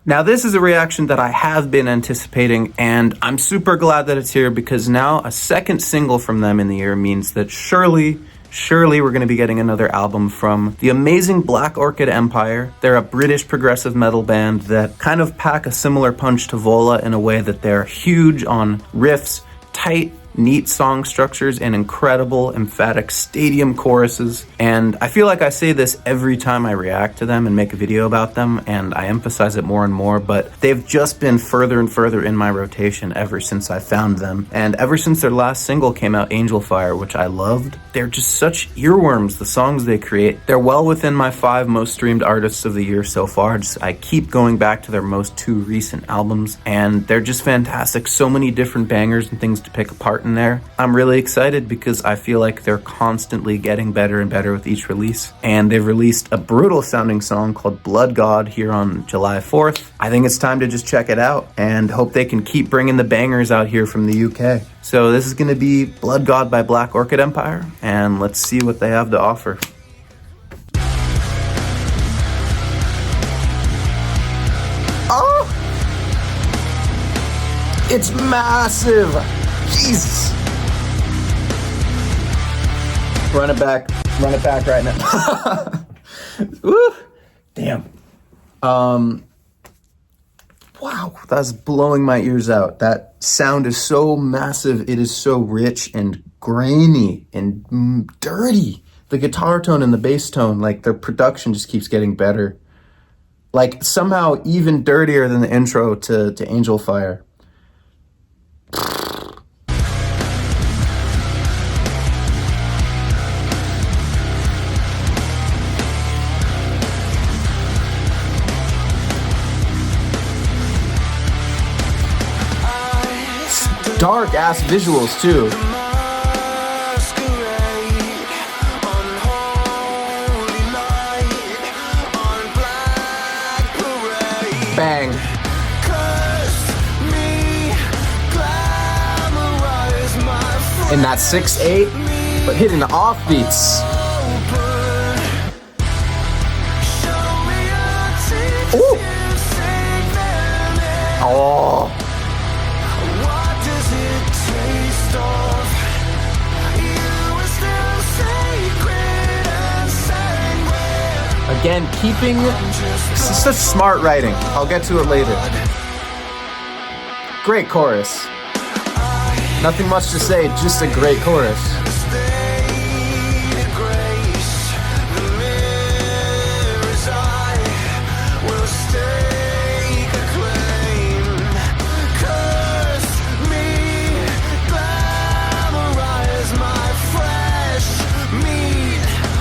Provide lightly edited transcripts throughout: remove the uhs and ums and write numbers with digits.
Now, this is a reaction that I have been anticipating, and I'm super glad that it's here because now a second single from them in the year means that surely we're going to be getting another album from the amazing Black Orchid Empire. They're a British progressive metal band that kind of pack a similar punch to Vola in a way that they're huge on riffs, tight, neat song structures, and incredible, emphatic stadium choruses. And I feel like I say this every time I react to them and make a video about them, and I emphasize it more and more, but they've just been further and further in my rotation ever since I found them. And ever since their last single came out, Angel Fire, which I loved, they're just such earworms, the songs they create. They're well within my 5 most streamed artists of the year so far. I keep going back to their most 2 recent albums, and they're just fantastic. So many different bangers and things to pick apart in there. I'm really excited because I feel like they're constantly getting better and better with each release. And they've released a brutal sounding song called Blood God here on July 4th. I think it's time to just check it out and hope they can keep bringing the bangers out here from the UK. So this is going to be Blood God by Black Orchid Empire, and let's see what they have to offer. Oh! It's massive! Jesus! Run it back right now. Woo! Damn. Wow, that's blowing my ears out. That sound is so massive. It is so rich and grainy and dirty. The guitar tone and the bass tone, like their production just keeps getting better. Like somehow even dirtier than the intro to Angel Fire. Dark ass visuals too. Bang. In that 6/8, but hitting the offbeats. Ooh. Oh. Again, keeping such smart writing. I'll get to it later. Great chorus. Nothing much to say, just a great chorus.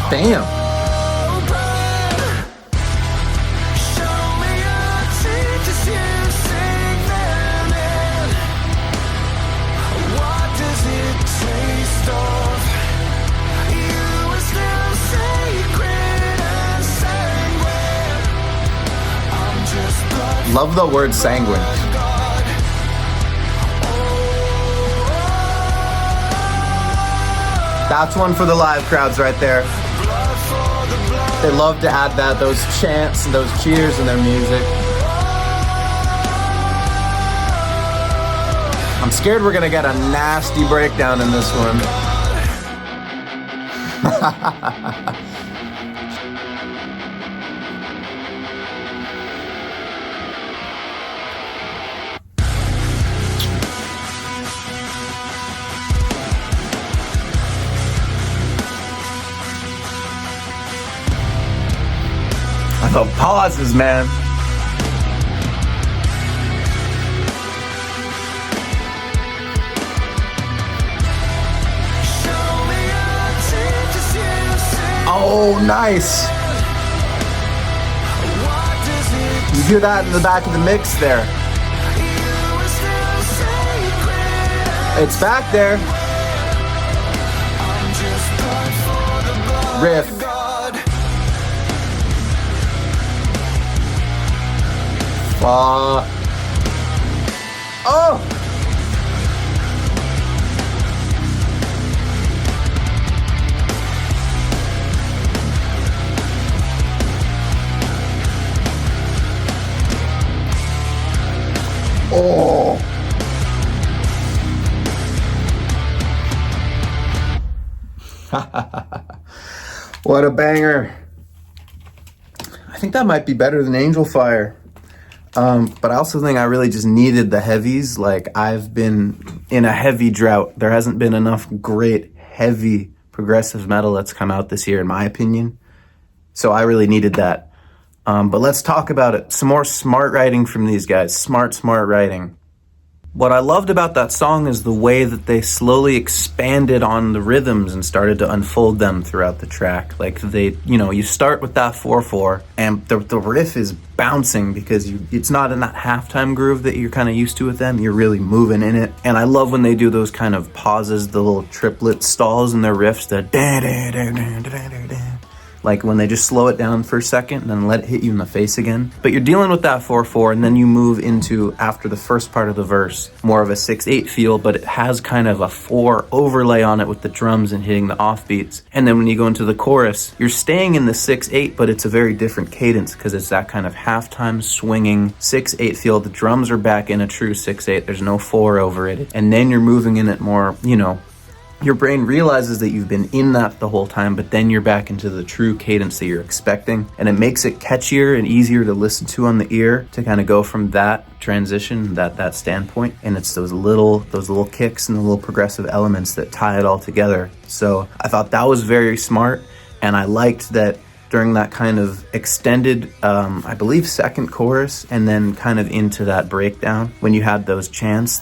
Damn. Love the word sanguine. That's one for the live crowds right there. They love to add those chants and those cheers in their music. I'm scared we're gonna get a nasty breakdown in this one. The pauses, man. Oh, nice. You hear that in the back of the mix there. It's back there. Riff. Oh! What a banger. I think that might be better than Angel Fire. But I also think I really just needed the heavies. Like, I've been in a heavy drought. There hasn't been enough great, heavy, progressive metal that's come out this year, in my opinion. So I really needed that. But let's talk about it. Some more smart writing from these guys. Smart writing. What I loved about that song is the way that they slowly expanded on the rhythms and started to unfold them throughout the track. Like, they, you start with that 4/4 and the riff is bouncing because it's not in that halftime groove that you're kind of used to with them. You're really moving in it. And I love when they do those kind of pauses, the little triplet stalls in their riffs, the da da da da da da da. Like when they just slow it down for a second and then let it hit you in the face again. But you're dealing with that 4/4 and then you move into, after the first part of the verse, more of a 6/8 feel, but it has kind of a 4 overlay on it with the drums and hitting the offbeats. And then when you go into the chorus, you're staying in the 6/8, but it's a very different cadence because it's that kind of halftime swinging 6/8 feel. The drums are back in a true 6/8. There's no 4 over it. And then you're moving in it more, your brain realizes that you've been in that the whole time, but then you're back into the true cadence that you're expecting. And it makes it catchier and easier to listen to on the ear to kind of go from that transition, that standpoint. And it's those little kicks and the little progressive elements that tie it all together. So I thought that was very smart. And I liked that during that kind of extended, I believe, second chorus, and then kind of into that breakdown, when you had those chants,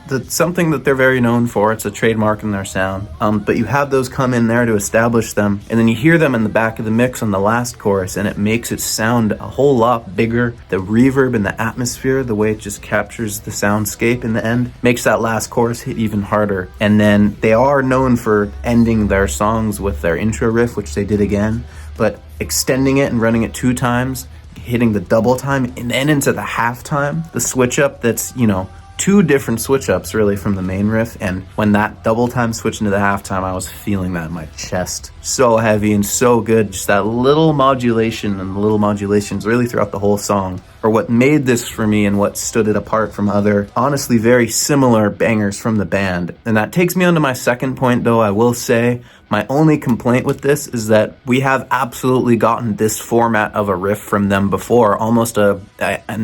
that's something that they're very known for. It's a trademark in their sound. But you have those come in there to establish them, and then you hear them in the back of the mix on the last chorus, and it makes it sound a whole lot bigger. The reverb and the atmosphere, the way it just captures the soundscape in the end, makes that last chorus hit even harder. And then they are known for ending their songs with their intro riff, which they did again, but extending it and running it 2 times, hitting the double time, and then into the halftime, the switch up that's, 2 different switch ups really from the main riff. And when that double time switched into the halftime, I was feeling that in my chest. So heavy and so good. Just that little modulation and the little modulations really throughout the whole song are what made this for me and what stood it apart from other, honestly, very similar bangers from the band. And that takes me on to my second point, though. I will say my only complaint with this is that we have absolutely gotten this format of a riff from them before, almost a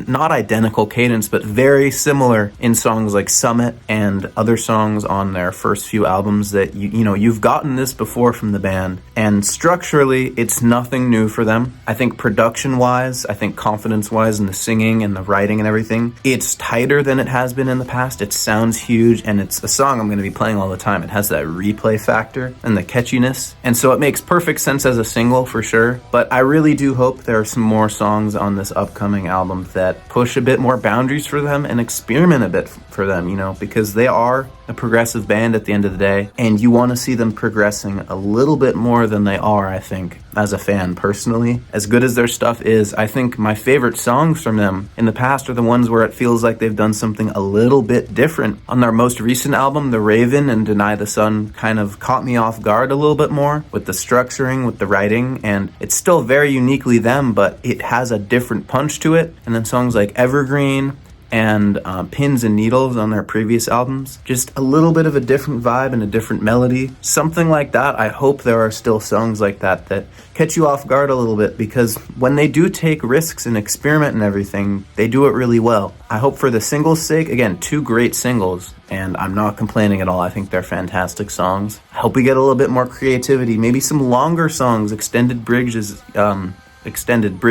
not identical cadence, but very similar in songs like Summit and other songs on their first few albums that you've gotten this before from the band. And structurally, it's nothing new for them. I think production-wise, I think confidence-wise in the singing and the writing and everything, it's tighter than it has been in the past. It sounds huge, and it's a song I'm going to be playing all the time. It has that replay factor and the catchiness, and so it makes perfect sense as a single for sure. But I really do hope there are some more songs on this upcoming album that push a bit more boundaries for them and experiment a bit for them, because they are a progressive band at the end of the day, and you want to see them progressing a little bit more than they are. I think, as a fan personally, as good as their stuff is, I think my favorite songs from them in the past are the ones where it feels like they've done something a little bit different. On their most recent album, The Raven and Deny the Sun, kind of caught me off guard a little bit more with the structuring, with the writing, and it's still very uniquely them, but it has a different punch to it. And then songs like Evergreen and Pins and Needles on their previous albums, just a little bit of a different vibe and a different melody, something like that. I hope there are still songs like that that catch you off guard a little bit, because when they do take risks and experiment and everything, they do it really well. I hope for the singles' sake, again, 2 great singles, and I'm not complaining at all. I think they're fantastic songs. I hope we get a little bit more creativity, maybe some longer songs, extended bridges, and extended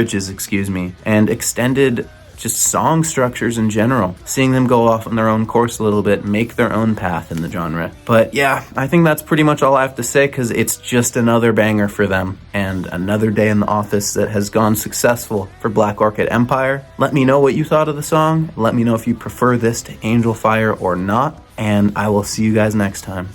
just song structures in general, seeing them go off on their own course a little bit, make their own path in the genre. But yeah, I think that's pretty much all I have to say, because it's just another banger for them and another day in the office that has gone successful for Black Orchid Empire. Let me know what you thought of the song. Let me know if you prefer this to Angel Fire or not, and I will see you guys next time.